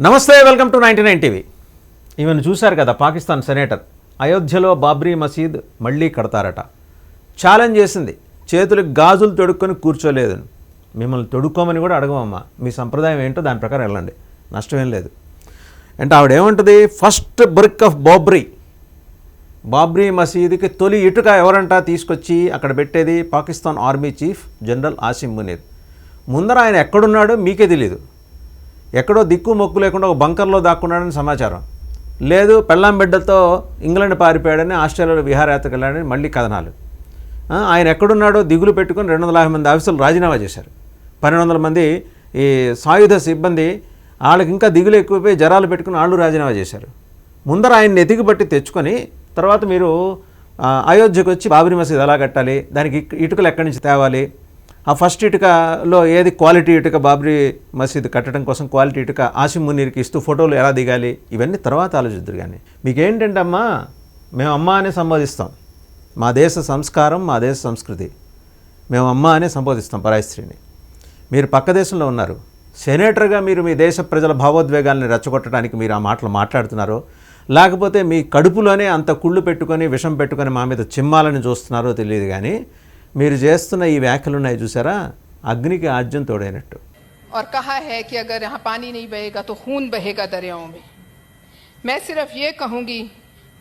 నమస్తే, welcome to 99 TV. ఈమెను చూశారు కదా, పాకిస్తాన్ సెనేటర్ అయోధ్యలో బాబ్రీ మసీద్ మళ్ళీ కడతారట. ఛాలెంజ్ చేసింది, చేతులకు గాజులు తొడుక్కొని కూర్చోలేదు. మిమ్మల్ని తొడుక్కోమని కూడా అడగమమ్మా, మీ సంప్రదాయం ఏంటో దాని ప్రకారం వెళ్ళండి, నష్టమేం లేదు అంటే. ఆవిడేమంటుంది, ఫస్ట్ బ్రిక్ ఆఫ్ బాబ్రీ మసీదుకి తొలి ఇటుక ఎవరంటా తీసుకొచ్చి అక్కడ పెట్టేది Pakistan army chief general Asim Munir. ముందర ఆయన ఎక్కడున్నాడో మీకే తెలీదు. ఎక్కడో దిక్కు మొక్కు లేకుండా ఒక బంకర్లో దాక్కున్నాడని సమాచారం. లేదు, పెళ్ళాం బిడ్డలతో ఇంగ్లాండ్ పారిపోయాడని, ఆస్ట్రేలియాలో విహారయాత్రకు వెళ్ళాడని మళ్ళీ కథనాలు. ఆయన ఎక్కడున్నాడో దిగులు పెట్టుకుని 250 మంది ఆఫీసర్లు రాజీనామా చేశారు. 1200 మంది ఈ సాయుధ సిబ్బంది, వాళ్ళకి ఇంకా దిగులు ఎక్కువైపోయి జరాలు పెట్టుకుని వాళ్ళు రాజీనామా చేశారు. ముందర ఆయన్ని ఎతికిబట్టి తెచ్చుకొని తర్వాత మీరు అయోధ్యకు వచ్చి బాబ్రీ మసీద్ ఎలా కట్టాలి, దానికి ఇటుకలు ఎక్కడి నుంచి తేవాలి, ఆ ఫస్ట్ ఇటుకలో ఏది క్వాలిటీ ఇటుక, బాబ్రీ మసీద్ కట్టడం కోసం క్వాలిటీ ఇటుక ఆసిమ్ మునీర్కి ఇస్తూ ఫోటోలు ఎలా దిగాలి, ఇవన్నీ తర్వాత ఆలోచిద్దురు. కానీ మీకేంటంటే అమ్మా, మేము అమ్మ అనే సంబోధిస్తాం. మా దేశ సంస్కారం, మా దేశ సంస్కృతి. మేము అమ్మ అనే సంబోధిస్తాం పరాయి స్త్రీని. మీరు పక్క దేశంలో ఉన్నారు, సెనేటర్గా మీరు మీ దేశ ప్రజల భావోద్వేగాల్ని రెచ్చగొట్టడానికి మీరు ఆ మాటలు మాట్లాడుతున్నారో, లేకపోతే మీ కడుపులోనే అంత కుళ్ళు పెట్టుకొని విషం పెట్టుకొని మా మీద చిమ్మాలని చూస్తున్నారో తెలియదు. కానీ మీరు చేస్తున్న ఈ వ్యాఖ్యలు ఉన్నాయి చూసారా, అగ్నికి ఆజ్యం తోడైనట్టు. और कहा है कि अगर यहाँ पानी नहीं बहेगा तो खून बहेगा दरियाओं में. मैं सिर्फ ये कहूँगी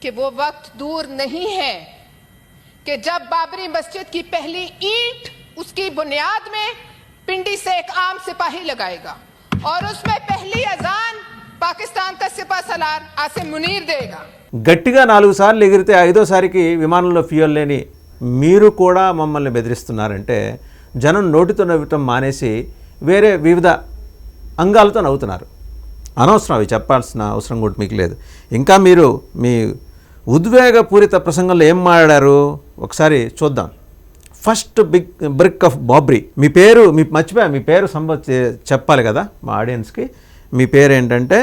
कि वो वक्त दूर नहीं है कि जब बाबरी मस्जिद की पहली ईंट उसकी बुनियाद में पिंडी से एक आम सिपाही लगाएगा और उसमें पहली अजान पाकिस्तान का सिपाहसालार आसिम मुनीर देगा. గట్టిగా 4 సార్లు ఎగిరితే 5వ సారికి విమానంలో ఫ్యూయల్ లేని మీరు కూడా మమ్మల్ని బెదిరిస్తున్నారంటే జనం నోటితో నవ్వటం మానేసి వేరే వివిధ అంగాలతో నవ్వుతున్నారు. అనవసరం, అవి చెప్పాల్సిన అవసరం కూడా మీకు లేదు. ఇంకా మీరు మీ ఉద్వేగపూరిత ప్రసంగంలో ఏం మాట్లాడారు ఒకసారి చూద్దాం. ఫస్ట్ బ్రిక్ ఆఫ్ బాబ్రీ, మీ పేరు మర్చిపోయా, మీ పేరు చెప్పాలి కదా మా ఆడియన్స్కి. మీ పేరు ఏంటంటే,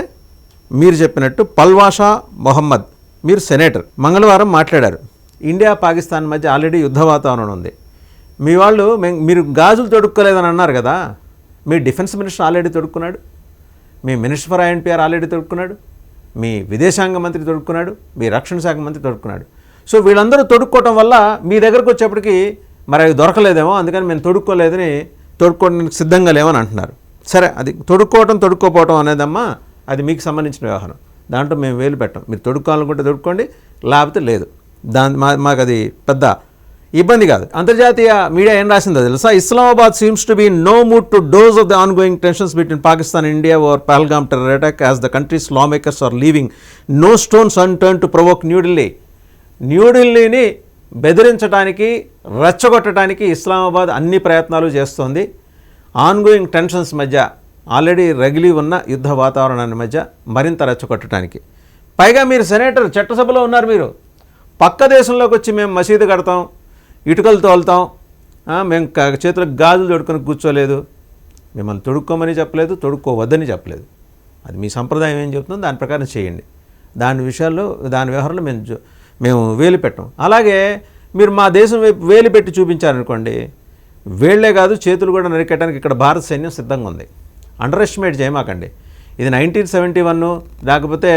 మీరు చెప్పినట్టు పల్వాషా మొహమ్మద్. మీరు సెనేటర్. మంగళవారం మాట్లాడారు. ఇండియా పాకిస్తాన్ మధ్య ఆల్రెడీ యుద్ధ వాతావరణం ఉంది. మీ వాళ్ళు మీరు గాజులు తొడుక్కోలేదని అన్నారు కదా, మీ డిఫెన్స్ మినిస్టర్ ఆల్రెడీ తొడుక్కున్నాడు, మీ మినిస్టర్ ఫర్ ఐఎన్పిఆర్ ఆల్రెడీ తొడుక్కున్నాడు, మీ విదేశాంగ మంత్రి తొడుక్కున్నాడు, మీ రక్షణ శాఖ మంత్రి తొడుక్కున్నాడు. సో వీళ్ళందరూ తొడుక్కోవటం వల్ల మీ దగ్గరకు వచ్చేప్పటికి మరి అవి దొరకలేదేమో, అందుకని మేము తొడుక్కోవడానికి సిద్ధంగా లేవని అంటున్నారు. సరే, అది తొడుక్కోపోవటం అనేదమ్మా, అది మీకు సంబంధించిన వ్యవహారం. దాంట్లో మేము వేలు పెట్టాం. మీరు తొడుక్కోవాలనుకుంటే తొడుక్కోండి, లేకపోతే లేదు. మాకు అది పెద్ద ఇబ్బంది కాదు. అంతర్జాతీయ మీడియా ఏం రాసిందో తెలుసా? Islamabad seems to be no mood to douse of the ongoing tensions between Pakistan and India over Pahalgam terror attack as the countries lawmakers are leaving no stones unturned to provoke న్యూఢిల్లీని బెదిరించడానికి, రెచ్చగొట్టడానికి ఇస్లామాబాద్ అన్ని ప్రయత్నాలు చేస్తోంది. ఆన్గోయింగ్ టెన్షన్స్ మధ్య, already రగిలి ఉన్న యుద్ధ వాతావరణాన్ని మధ్య మరింత రెచ్చగొట్టడానికి. పైగా మీరు సెనేటర్, చట్టసభలో ఉన్నారు. మీరు పక్క దేశంలోకి వచ్చి మేము మసీదు కడతాం, ఇటుకలు తోలుతాం, మేము చేతులకు గాజులు తొడుక్కొని కూర్చోలేదు, మిమ్మల్ని తొడుక్కోమని చెప్పలేదు, తొడుక్కోవద్దని చెప్పలేదు. అది మీ సంప్రదాయం ఏం చెప్తుందో దాని ప్రకారం చేయండి. దాని వ్యవహారంలో మేము వేలు పెట్టాం. అలాగే మీరు మా దేశం వైపు వేలు పెట్టి చూపించారనుకోండి, వేళ్లే కాదు చేతులు కూడా నరికెట్టడానికి ఇక్కడ భారత సైన్యం సిద్ధంగా ఉంది. అండర్ ఎస్టిమేట్ చేయమాకండి. ఇది 1971 లేకపోతే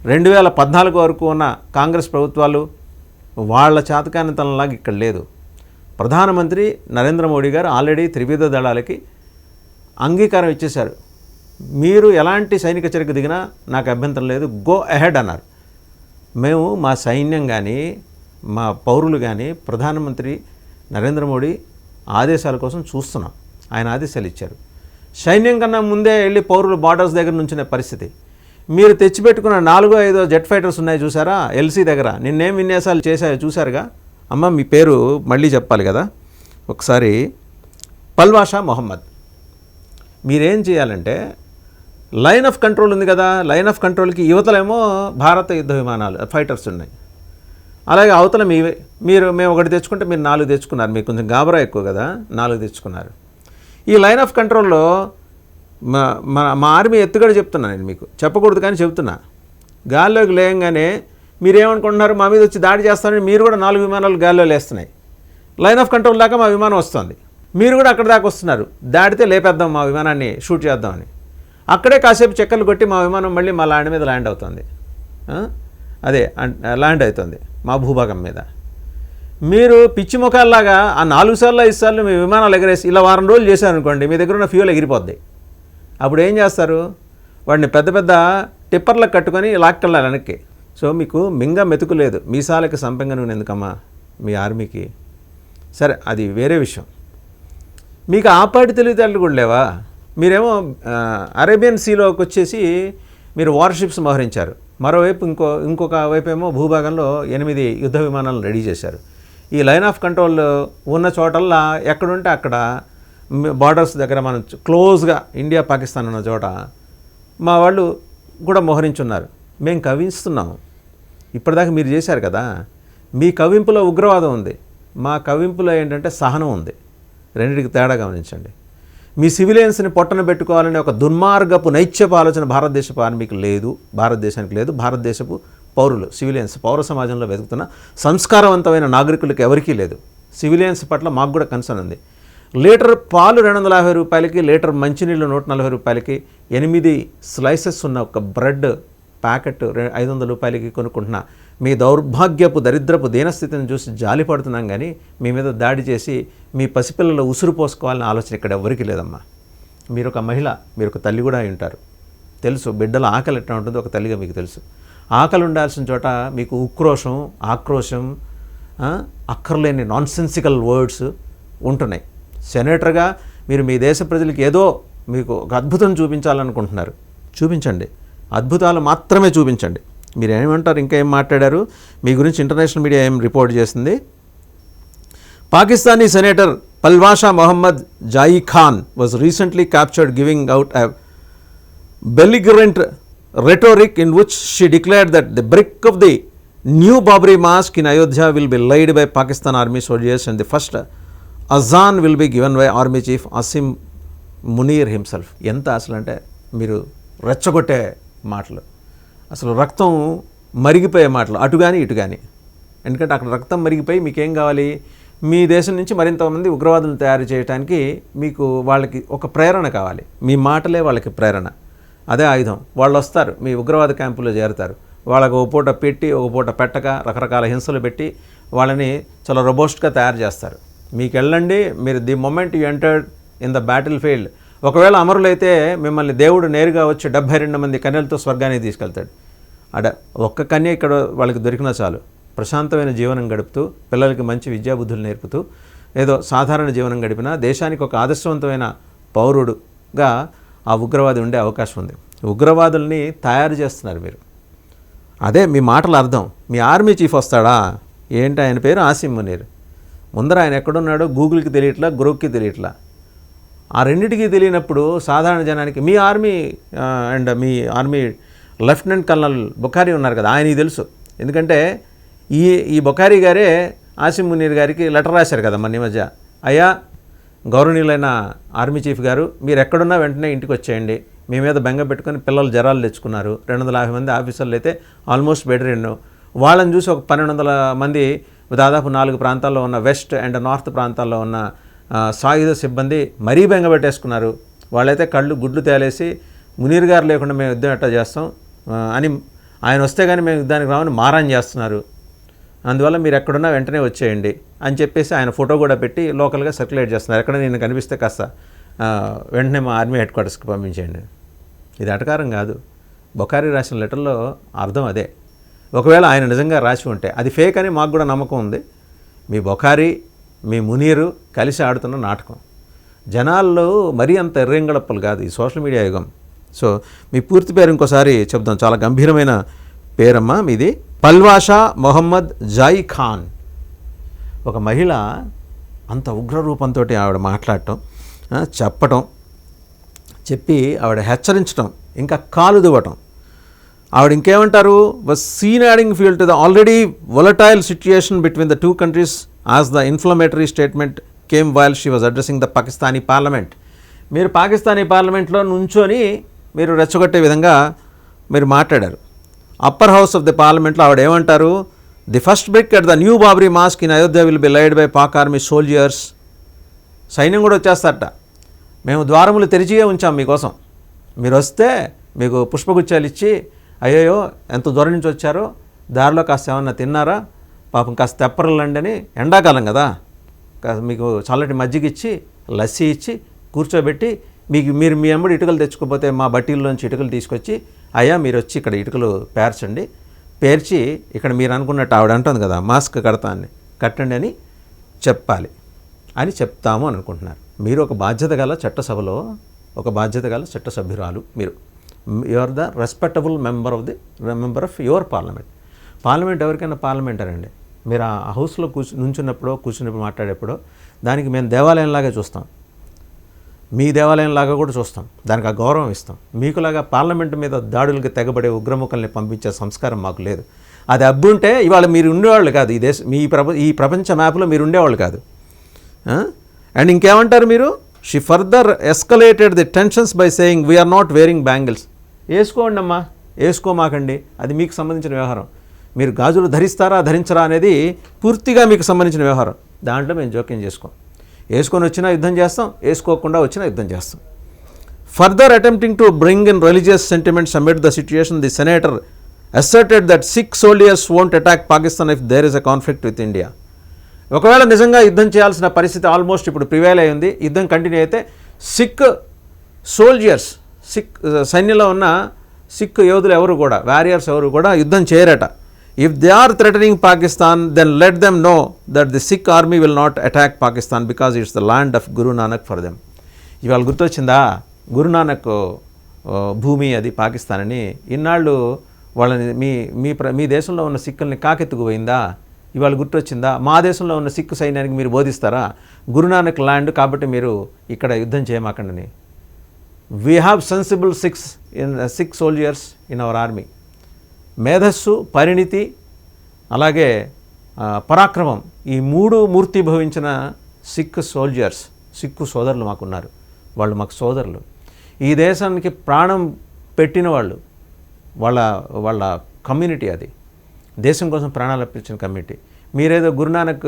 2014 వరకు ఉన్న కాంగ్రెస్ ప్రభుత్వాలు వాళ్ళ చేతకానితనంలాగా ఇక్కడ లేదు. ప్రధానమంత్రి నరేంద్ర మోడీ గారు ఆల్రెడీ త్రివిధ దళాలకి అంగీకారం ఇచ్చేశారు. మీరు ఎలాంటి సైనిక చర్యకు దిగినా నాకు అభ్యంతరం లేదు, గో అహెడ్ అన్నారు. మేము మా సైన్యం కానీ, మా పౌరులు కానీ ప్రధానమంత్రి నరేంద్ర మోడీ ఆదేశాల కోసం చూస్తున్నాం. ఆయన ఆదేశాలు ఇచ్చారు. సైన్యం కన్నా ముందే వెళ్ళి పౌరులు బార్డర్స్ దగ్గర నుంచిన పరిస్థితి. మీరు తెచ్చిపెట్టుకున్న 4-5 జెట్ ఫైటర్స్ ఉన్నాయి చూసారా ఎల్సీ దగ్గర, నిన్నేం విన్యాసాలు చేశాయో చూశారుగా. అమ్మ, మీ పేరు మళ్ళీ చెప్పాలి కదా ఒకసారి. పల్వాషా మొహమ్మద్. మీరేం చేయాలంటే, లైన్ ఆఫ్ కంట్రోల్ ఉంది కదా, లైన్ ఆఫ్ కంట్రోల్కి యువతలేమో భారత యుద్ధ విమానాలు ఫైటర్స్ ఉన్నాయి, అలాగే అవతల మేము ఒకటి తెచ్చుకుంటే మీరు 4 తెచ్చుకున్నారు. మీకు కొంచెం గాబరా ఎక్కువ కదా, 4 తెచ్చుకున్నారు. ఈ లైన్ ఆఫ్ కంట్రోల్లో మా ఆర్మీ ఎత్తుగడ చెప్తున్నా, నేను మీకు చెప్పకూడదు కానీ చెప్తున్నా. గాల్లోకి లేయంగానే మీరేమనుకుంటున్నారు, మా మీద వచ్చి దాడి చేస్తారని మీరు కూడా 4 విమానాలు గాల్లో లేస్తున్నాయి. లైన్ ఆఫ్ కంట్రోల్ దాకా మా విమానం వస్తుంది, మీరు కూడా అక్కడ దాకా వస్తున్నారు. దాడితే లేపేద్దాం, మా విమానాన్ని షూట్ చేద్దామని. అక్కడే కాసేపు చక్కర్లు కొట్టి మా విమానం మళ్ళీ మా ల్యాండ్ మీద ల్యాండ్ అవుతుంది. అదే ల్యాండ్ అవుతుంది మా భూభాగం మీద. మీరు పిచ్చి ముఖాల్లాగా ఆ 4 సార్లు 5 సార్లు మీ విమానాలు ఎగరేసి ఇలా వారం రోజులు చేశారనుకోండి, మీ దగ్గర ఉన్న ఫ్యూయల్ ఎగిరిపోద్ది. అప్పుడు ఏం చేస్తారు? వాడిని పెద్ద పెద్ద టిప్పర్లకు కట్టుకొని లాక్కెళ్ళాలి వెనక్కి. సో మీకు మింగ మెతుకు లేదు. మీసాలకి సంపెంగ నూనె ఎందుకమ్మా మీ ఆర్మీకి? సరే, అది వేరే విషయం. మీకు ఆపాటి తెలివితేటలు కూడా లేవా? మీరేమో అరేబియన్ సీలోకి వచ్చేసి మీరు వార్షిప్స్ మోహరించారు. మరోవైపు ఇంకొక వైపు ఏమో భూభాగంలో 8 యుద్ధ విమానాలను రెడీ చేశారు. ఈ లైన్ ఆఫ్ కంట్రోల్ ఉన్న చోటల్లా ఎక్కడుంటే అక్కడ బార్డర్స్ దగ్గర మనం క్లోజ్గా ఇండియా పాకిస్తాన్ ఉన్న చోట మా వాళ్ళు కూడా మోహరించున్నారు. మేము కవిస్తున్నాము. ఇప్పటిదాకా మీరు చేశారు కదా. మీ కవింపులో ఉగ్రవాదం ఉంది, మా కవింపులో ఏంటంటే సహనం ఉంది. రెండింటికి తేడా గమనించండి. మీ సివిలియన్స్ని పొట్టన పెట్టుకోవాలనే ఒక దుర్మార్గపు నైత్యపు ఆలోచన భారతదేశపు ఆర్మీకి లేదు, భారతదేశానికి లేదు. భారతదేశపు పౌరులు, సివిలియన్స్, పౌర సమాజంలో వెతుకుతున్న సంస్కారవంతమైన నాగరికులకు ఎవరికీ లేదు. సివిలియన్స్ పట్ల మాకు కూడా కన్సర్న్ ఉంది. లీటర్ పాలు 250 రూపాయలకి, లీటర్ మంచినీళ్ళు 140 రూపాయలకి, 8 స్లైసెస్ ఉన్న ఒక బ్రెడ్ ప్యాకెట్ 500 రూపాయలకి కొనుక్కుంటున్నా మీ దౌర్భాగ్యపు దరిద్రపు దీనస్థితిని చూసి జాలి పడుతున్నాం. కానీ మీ మీద దాడి చేసి మీ పసిపిల్లలు ఉసురు పోసుకోవాలని ఆలోచన ఇక్కడ ఎవరికీ లేదమ్మా. మీరు ఒక మహిళ, మీరు ఒక తల్లి కూడా అయి ఉంటారు. తెలుసు బిడ్డల ఆకలి ఎట్లా ఉంటుందో ఒక తల్లిగా మీకు తెలుసు. ఆకలి ఉండాల్సిన చోట మీకు ఉక్రోషం, ఆక్రోశం, అక్కర్లేని నాన్సెన్సికల్ వర్డ్స్ ఉంటున్నాయి. సెనేటర్గా మీరు మీ దేశ ప్రజలకి ఏదో మీకు ఒక అద్భుతం చూపించాలనుకుంటున్నారు. చూపించండి, అద్భుతాలు మాత్రమే చూపించండి. మీరు ఏమంటారు? ఇంకా ఏం మాట్లాడారు మీ గురించి? ఇంటర్నేషనల్ మీడియా ఏం రిపోర్ట్ చేసింది? Pakistani senator Palwasha Mohammad Zai Khan was recently captured giving out a belligerent rhetoric in which she declared that the brick of the new Babri mosque in Ayodhya will be laid by Pakistan army soldiers and the first azan will be given by army chief Asim Munir himself. ఎంత అసలు అంటే మీరు రెచ్చగొట్టే మాటలు, అసలు రక్తం మరిగిపోయే మాటలు, అటు కానీ ఇటు కానీ. ఎందుకంటే అక్కడ రక్తం మరిగిపోయి మీకేం కావాలి? మీ దేశం నుంచి మరింతమంది ఉగ్రవాదులను తయారు చేయడానికి మీకు వాళ్ళకి ఒక ప్రేరణ కావాలి. మీ మాటలే వాళ్ళకి ప్రేరణ, అదే ఆయుధం. వాళ్ళు వస్తారు, మీ ఉగ్రవాద క్యాంపులో చేరుతారు. వాళ్ళకు ఒక పూట పెట్టి ఒక పూట పెట్టక రకరకాల హింసలు పెట్టి వాళ్ళని చాలా రోబోస్ట్గా తయారు చేస్తారు. మీకు వెళ్ళండి, మీరు the moment you entered in the battle field, ఒకవేళ అమరులైతే మిమ్మల్ని దేవుడు నేరుగా వచ్చి 72 మంది కన్యలతో స్వర్గానికి తీసుకెళ్తాడు. ఒక్క కన్య ఇక్కడ వాళ్ళకి దొరికినా చాలు, ప్రశాంతమైన జీవనం గడుపుతూ పిల్లలకి మంచి విద్యాబుద్ధులు నేర్పుతూ ఏదో సాధారణ జీవనం గడిపినా దేశానికి ఒక ఆదర్శవంతమైన పౌరుడుగా ఆ ఉగ్రవాది ఉండే అవకాశం ఉంది. ఉగ్రవాదుల్ని తయారు చేస్తున్నారు మీరు. అదే మీ మాటల అర్థం. మీ ఆర్మీ చీఫ్ వస్తాడా? ఏంటి ఆయన పేరు? ఆసిమ్ మునీర్. ముందర ఆయన ఎక్కడున్నాడో గూగుల్కి తెలియట్లా, గ్రూప్కి తెలియట్లా. ఆ రెండింటికి తెలియనప్పుడు సాధారణ జనానికి మీ ఆర్మీ అండ్ మీ ఆర్మీ లెఫ్టినెంట్ కల్నల్ బుఖారీ ఉన్నారు కదా, ఆయనకి తెలుసు. ఎందుకంటే ఈ బుఖారీ గారే ఆసిమ్ మునీర్ గారికి లెటర్ రాశారు కదా మన ఈ మధ్య. అయ్యా గౌరవనీయులైన ఆర్మీ చీఫ్ గారు, మీరు ఎక్కడున్నా వెంటనే ఇంటికి వచ్చేయండి. మీ మీద బెంగ పెట్టుకొని పిల్లలు జ్వరాలు తెచ్చుకున్నారు. 250 మంది ఆఫీసర్లు అయితే ఆల్మోస్ట్ బెటర్ ఎన్నో. వాళ్ళని చూసి ఒక 1200 మంది దాదాపు 4 ప్రాంతాల్లో ఉన్న వెస్ట్ అండ్ నార్త్ ప్రాంతాల్లో ఉన్న సాయుధ సిబ్బంది మరీ బెంగ పెట్టేసుకున్నారు. వాళ్ళైతే కళ్ళు గుడ్లు తేలేసి మునీర్ గారు లేకుండా మేము యుద్ధం ఎట్టా చేస్తాం అని, ఆయన వస్తే కానీ మేము యుద్ధానికి రావని మారాన్ చేస్తున్నారు. అందువల్ల మీరు ఎక్కడున్నా వెంటనే వచ్చేయండి అని చెప్పేసి ఆయన ఫోటో కూడా పెట్టి లోకల్గా సర్క్యులేట్ చేస్తున్నారు. ఎక్కడ నేను కనిపిస్తే కాస్త వెంటనే మా ఆర్మీ హెడ్ క్వార్టర్స్కి పంపించేయండి. ఇది అటకారం కాదు. బుఖారీ రాసిన లెటర్లో అర్థం అదే. ఒకవేళ ఆయన నిజంగా రాసి ఉంటే అది ఫేక్ అని మాకు కూడా నమ్మకం ఉంది. మీ బుఖారీ మీ మునీరు కలిసి ఆడుతున్న నాటకం. జనాల్లో మరీ అంత ఎర్రెంగళప్పలు కాదు ఈ సోషల్ మీడియా యుగం. సో మీ పూర్తి పేరు ఇంకోసారి చెప్దాం. చాలా గంభీరమైన పేరమ్మా మీది. పల్వాషా మొహమ్మద్ జాయి ఖాన్. ఒక మహిళ అంత ఉగ్రరూపంతో ఆవిడ మాట్లాడటం, చెప్పటం, చెప్పి ఆవిడ హెచ్చరించటం, ఇంకా కాలు దువ్వటం. ఆవిడ ఇంకేమంటారు? was seen adding fuel to the already volatile situation between the two countries as the inflammatory statement came while she was addressing the Pakistani parliament. మీరు పాకిస్తానీ పార్లమెంట్లో నుంచొని మీరు రెచ్చగొట్టే విధంగా మీరు మాట్లాడారు. అప్పర్ హౌస్ ఆఫ్ ది పార్లమెంట్లో ఆవిడ ఏమంటారు? The first brick at the new Babri mosque in Ayodhya will be laid by Pak army soldiers. సైన్యం కూడా వచ్చేస్తారట. మేము ద్వారములు తెరిచియే ఉంచాం మీకోసం, మీరు వస్తే మీకు పుష్పగుచ్చాలు ఇచ్చి అయ్యో ఎంత దూరం నుంచి వచ్చారో, దారిలో కాస్త ఏమన్నా తిన్నారా, పాపం కాస్త తెప్పరలండి అని, ఎండాకాలం కదా, మీకు చల్లటి మజ్జిగ ఇచ్చి లస్సీ ఇచ్చి కూర్చోబెట్టి మీరు మీ అమ్మడి ఇటుకలు తెచ్చుకోకపోతే మా బట్టీల్లోంచి ఇటుకలు తీసుకొచ్చి అయ్యా మీరు వచ్చి ఇక్కడ ఇటుకలు పేర్చండి, పేర్చి ఇక్కడ మీరు అనుకున్నట్టు ఆవిడ అంటుంది కదా మాస్క్ కట్టండి అని చెప్పాలి అని చెప్తాము అని అనుకుంటున్నారు. మీరు ఒక బాధ్యత గల చట్టసభలో ఒక బాధ్యత గల చట్టసభ్యురాలు, మీరు are the respectable member of your parliament. Parliament ఎవరికైనా పార్లమెంటరండి. మీరు ఆ హౌస్లో కూర్చున్నప్పుడు మాట్లాడేప్పుడు దానికి మేము దేవాలయంలాగా చూస్తాం, మీ దేవాలయంలాగా కూడా చూస్తాం, దానికి ఆ గౌరవం ఇస్తాం. మీకులాగా పార్లమెంటు మీద దాడులకు తెగబడే ఉగ్రముఖల్ని పంపించే సంస్కారం మాకు లేదు. అది అబ్బుంటే ఇవాళ మీరు ఉండేవాళ్ళు కాదు, ఈ ప్రపంచ మ్యాప్లో మీరు ఉండేవాళ్ళు కాదు. అండ్ ఇంకేమంటారు మీరు, she further escalated the tensions by saying we're not wearing bangles. వేసుకోండి అమ్మా, వేసుకోమాకండి, అది మీకు సంబంధించిన వ్యవహారం. మీరు గాజులు ధరిస్తారా ధరించరా అనేది పూర్తిగా మీకు సంబంధించిన వ్యవహారం. దాంట్లో మేము జోక్యం చేసుకోం. వేసుకొని వచ్చినా యుద్ధం చేస్తాం, వేసుకోకుండా వచ్చినా యుద్ధం చేస్తాం. Further attempting to bring in religious sentiments amid the situation, the senator asserted that Sikh soldiers won't attack Pakistan if there is a conflict with India. ఒకవేళ నిజంగా యుద్ధం చేయాల్సిన పరిస్థితి ఆల్మోస్ట్ ఇప్పుడు ప్రివైల్ అయ్యింది, యుద్ధం కంటిన్యూ అయితే సిక్ సోల్జర్స్, సైన్యంలో ఉన్న సిక్ యోధులు ఎవరు కూడా, వారియర్స్ ఎవరు కూడా యుద్ధం చేయరట. If they are threatening Pakistan then let them know that the Sikh army will not attack Pakistan because it's the land of Guru Nanak for them. ఇవాళ గుర్తొచ్చిందా, గురునానక్ భూమి అది పాకిస్తాన్ అని. ఇన్నాళ్ళు వాళ్ళని మీ దేశంలో ఉన్న సిక్కుల్ని కాకెత్తుకుపోయిందా, ఇవాళ గుర్తొచ్చిందా? మా దేశంలో ఉన్న సిక్కు సైన్యానికి మీరు బోధిస్తారా గురునానక్ ల్యాండ్ కాబట్టి మీరు ఇక్కడ యుద్ధం చేయమాకండి. We have sensible Sikh soldiers in our army. మేధస్సు, పరిణితి, అలాగే పరాక్రమం, ఈ మూడు మూర్తిభవించిన సిక్ సోల్జర్స్, సిక్కు సోదరులు మాకున్నారు. వాళ్ళు మాకు సోదరులు. ఈ దేశానికి ప్రాణం పెట్టిన వాళ్ళు, వాళ్ళ కమ్యూనిటీ, అది దేశం కోసం ప్రాణాలు అర్పించిన కమ్యూనిటీ. మీరేదో గురునానక్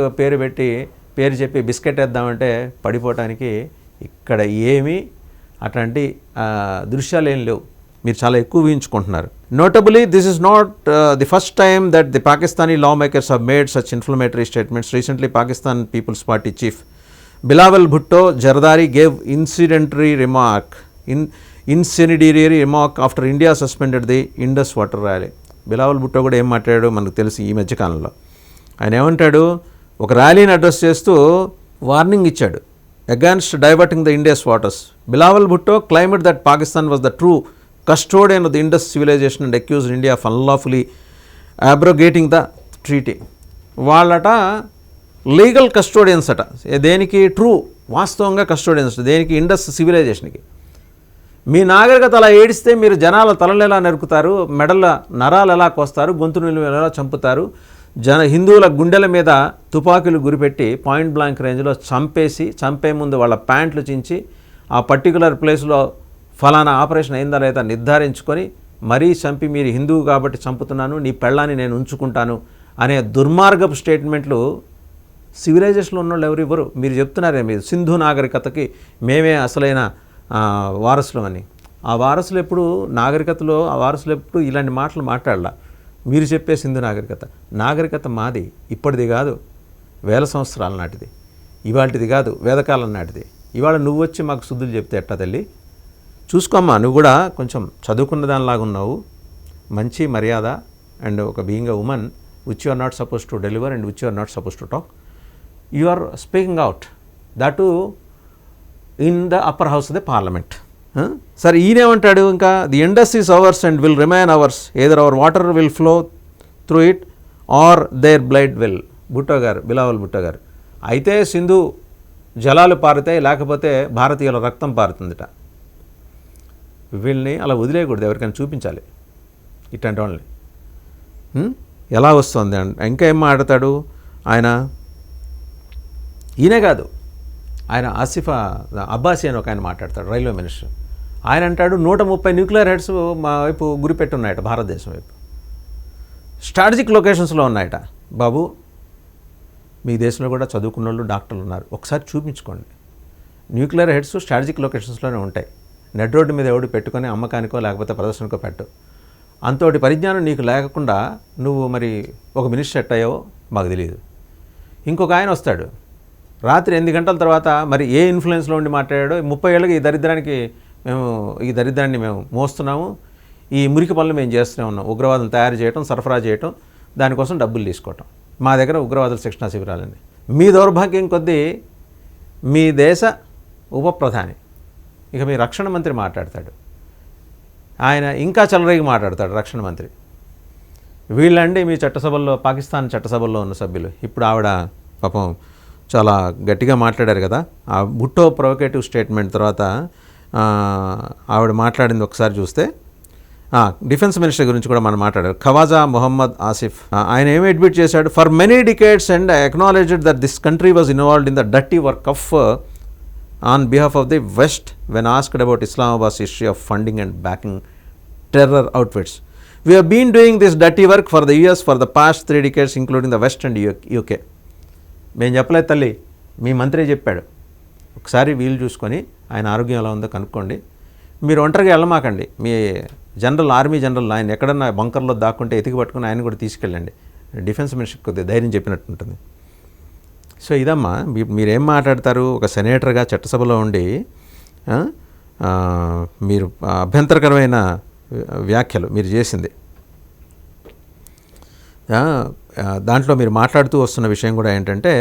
పేరు చెప్పి బిస్కెట్ వేద్దామంటే పడిపోవటానికి ఇక్కడ ఏమీ అట్లాంటి దృశ్యాలు ఏం లేవు. మీరు చాలా ఎక్కువ ఊహించుకుంటున్నారు. Notably this is not the first time that the Pakistani lawmakers have made such inflammatory statements. Recently Pakistan Peoples Party chief Bilawal Bhutto Zardari gave incendiary remark after India suspended the Indus water rally. Bilawal Bhutto కూడా ఏం మాట్లాడాడో మనకు తెలుసు ఈ మధ్యకాలంలో. ఆయన ఏమంటాడు, ఒక ర్యాలీని అడ్రస్ చేస్తూ వార్నింగ్ ఇచ్చాడు against diverting the Indus waters. Bilawal Bhutto claimed that Pakistan was the true custodian of the Indus civilization and accused India of unlawfully abrogating the treaty. వాళ్ళట లీగల్ కస్టోడియన్స్ అట. దేనికి? ట్రూ, వాస్తవంగా కస్టోడియన్స్. దేనికి? ఇండస్ సివిలైజేషన్కి. మీ నాగరికత అలా ఏడిస్తే మీరు జనాల తలలు ఎలా నరుకుతారు, మెడల నరాలు ఎలా కోస్తారు, గొంతును ఎలా చంపుతారు, హిందువుల గుండెల మీద తుపాకులు గురిపెట్టి పాయింట్ బ్లాంక్ రేంజ్లో చంపే ముందు వాళ్ళ ప్యాంట్లు చించి ఆ పర్టికులర్ ప్లేస్లో ఫలానా ఆపరేషన్ అయిందా లేదా నిర్ధారించుకొని మరీ చంపి, మీరు హిందువు కాబట్టి చంపుతున్నాను, నీ పెళ్ళాన్ని నేను ఉంచుకుంటాను అనే దుర్మార్గపు స్టేట్మెంట్లు సివిలైజేషన్లో ఉన్నోళ్ళు ఎవరు ఇవ్వరు. మీరు చెప్తున్నారే మీరు సింధు నాగరికతకి మేమే అసలైన వారసులు అని. ఆ వారసులు ఎప్పుడు నాగరికతలో ఇలాంటి మాటలు మాట్లాడాల. మీరు చెప్పే సింధు నాగరికత మాది, ఇప్పటిది కాదు, వేల సంవత్సరాల నాటిది, ఇవాళది కాదు, వేదకాలం నాటిది. ఇవాళ నువ్వు వచ్చి మాకు శుద్ధులు చెప్తే ఎట్టా తల్లి? చూసుకోమ్మా, నువ్వు కూడా కొంచెం చదువుకున్న దానిలాగా ఉన్నావు, మంచి మర్యాద అండ్ ఒక being a woman which you are not suppose to deliver and which you are not suppose to talk, you are speaking out that in the upper house of the parliament. సరే, ఈయనేమంటాడు ఇంకా, the Indus is ours and will remain ours, either our water will flow through it or their blood will. Bilawal Bhutto గారు అయితే సింధు జలాలు పారుతాయి, లేకపోతే భారతీయుల రక్తం పారుతుందిట. వీళ్ళని అలా వదిలేయకూడదు, ఎవరికైనా చూపించాలి ఇట్లాంటి వాళ్ళని. ఎలా వస్తుంది ఇంకా ఏం మాట్లాడతాడు ఆయన. ఈయనే కాదు, ఆయన ఆసిఫా అబ్బాసీ అని ఒక ఆయన మాట్లాడతాడు, రైల్వే మినిస్టర్. ఆయన అంటాడు 130 న్యూక్లియర్ హెడ్స్ మా వైపు గురిపెట్టి ఉన్నాయట, భారతదేశం వైపు స్ట్రాటజిక్ లొకేషన్స్లో ఉన్నాయట. బాబు, మీ దేశంలో కూడా చదువుకున్న వాళ్ళు డాక్టర్లు ఉన్నారు, ఒకసారి చూపించుకోండి. న్యూక్లియర్ హెడ్స్ స్ట్రాటజిక్ లొకేషన్స్లోనే ఉంటాయి. నెట్ రోడ్డు మీద ఎవడు పెట్టుకొని అమ్మకానికో లేకపోతే ప్రదర్శనకో పెట్టు. అంతటి పరిజ్ఞానం నీకు లేకుండా నువ్వు మరి ఒక మినిస్టర్ సెట్ అయ్యావో మాకు తెలియదు. ఇంకొక ఆయన వస్తాడు రాత్రి 8 గంటల తర్వాత, మరి ఏ ఇన్ఫ్లుయెన్స్లో ఉండి మాట్లాడాడో, 30 ఏళ్ళకి ఈ దరిద్రాన్ని మేము మోస్తున్నాము, ఈ మురికి పనులు మేము చేస్తూనే ఉన్నాం, ఉగ్రవాదం తయారు చేయటం, సరఫరా చేయటం, దానికోసం డబ్బులు తీసుకోవటం, మా దగ్గర ఉగ్రవాదుల శిక్షణా శిబిరాలండి. మీ దౌర్భాగ్యం కొద్దీ మీ దేశ ఉప ప్రధాని, ఇక మీ రక్షణ మంత్రి మాట్లాడతాడు, ఆయన ఇంకా చలరేగి మాట్లాడతాడు రక్షణ మంత్రి. వీళ్ళండి మీ చట్టసభల్లో, పాకిస్తాన్ చట్టసభల్లో ఉన్న సభ్యులు. ఇప్పుడు ఆవిడ పాపం చాలా గట్టిగా మాట్లాడారు కదా, ఆ భుట్టో ప్రొవకేటివ్ స్టేట్మెంట్ తర్వాత ఆవిడ మాట్లాడింది ఒకసారి చూస్తే, డిఫెన్స్ మినిస్టర్ గురించి కూడా మనం మాట్లాడారు. ఖవాజా మొహమ్మద్ ఆసిఫ్ ఆయన ఏమి అడ్మిట్ చేశాడు? For many decades and acknowledged that this country was involved in the dirty work of on behalf of the West when asked about Islamabad's history of funding and backing terror outfits. We have been doing this dirty work for the US for the past 3 decades including the West and UK. మేము చెప్పలేదు తల్లి, మీ మంత్రి చెప్పాడు. ఒకసారి వీలు చూసుకొని ఆయన ఆరోగ్యం ఎలా ఉందో కనుక్కోండి. మీరు ఒంటరిగా వెళ్ళమాకండి. మీ ఆర్మీ జనరల్ ఆయన ఎక్కడన్నా బంకర్లో దాక్కుంటే ఎతికి పట్టుకుని ఆయన కూడా తీసుకెళ్ళండి. డిఫెన్స్ మినిస్టర్ కొద్దిగా ధైర్యం చెప్పినట్టు ఉంటుంది. సో ఇదమ్మా, మీరేం మాట్లాడతారు? ఒక సెనేటర్గా చట్టసభలో ఉండి మీరు అభ్యంతరకరమైన వ్యాఖ్యలు మీరు చేసింది. దాంట్లో మీరు మాట్లాడుతూ వస్తున్న విషయం కూడా ఏంటంటే,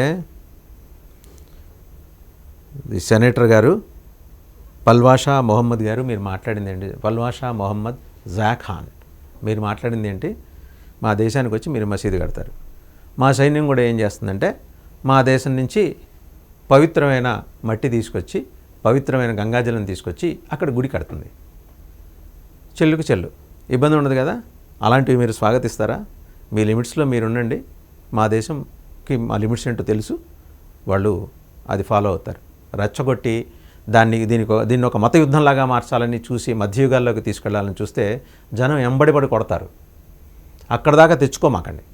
ఈ సెనేటర్ గారు పల్వాషా మొహమ్మద్ గారు మీరు మాట్లాడింది ఏంటి? పల్వాషా మొహమ్మద్ జాఖాన్ మీరు మాట్లాడింది ఏంటి? మా దేశానికి వచ్చి మీరు మసీదు కడతారు. మా సైన్యం కూడా ఏం చేస్తుందంటే, మా దేశం నుంచి పవిత్రమైన మట్టి తీసుకొచ్చి, పవిత్రమైన గంగాజలం తీసుకొచ్చి అక్కడ గుడి కడుతుంది. చెల్లుకు చెల్లు, ఇబ్బంది ఉండదు కదా. అలాంటివి మీరు స్వాగతిస్తారా? మీ లిమిట్స్లో మీరు ఉండండి. మా దేశంకి మా లిమిట్స్ ఏంటో తెలుసు, వాళ్ళు అది ఫాలో అవుతారు. రెచ్చగొట్టి దీన్ని ఒక మత యుద్ధంలాగా మార్చాలని చూసి మధ్యయుగాల్లోకి తీసుకెళ్లాలని చూస్తే జనం ఎంబడిపడి కొడతారు. అక్కడ దాకా తెచ్చుకోమాకండి.